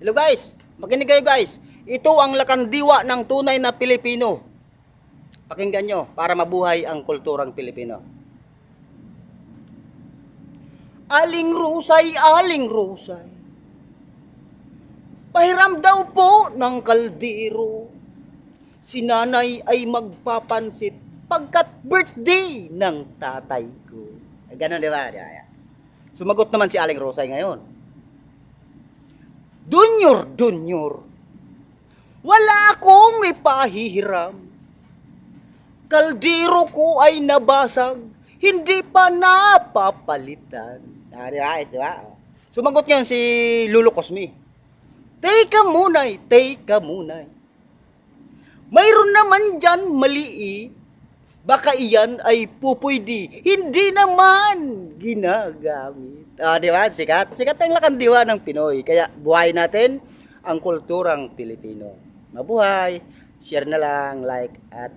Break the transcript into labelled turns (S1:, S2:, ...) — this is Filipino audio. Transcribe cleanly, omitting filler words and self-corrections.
S1: Hello guys, makinig kayo guys. Ito ang lakandiwa ng tunay na Pilipino. Pakinggan nyo para mabuhay ang kulturang Pilipino. Aling rusay, pahiram daw po ng kaldero. Si nanay ay magpapansit pagkat birthday ng tatay ko. Ganon di ba? Sumagot naman si Aling Rusay ngayon. Dunyor, wala akong ipahihiram. Kaldero ko ay nabasag, hindi pa napapalitan. Di ba? Sumagot niyan si Lolo Cosme. Teka munay. Mayroon naman dyan maliit. Baka iyan ay pupwede, hindi naman ginagamit. Di ba? Sikat ang lakandiwa ng Pinoy. Kaya buhay natin ang kulturang Pilipino. Mabuhay, share na lang, like at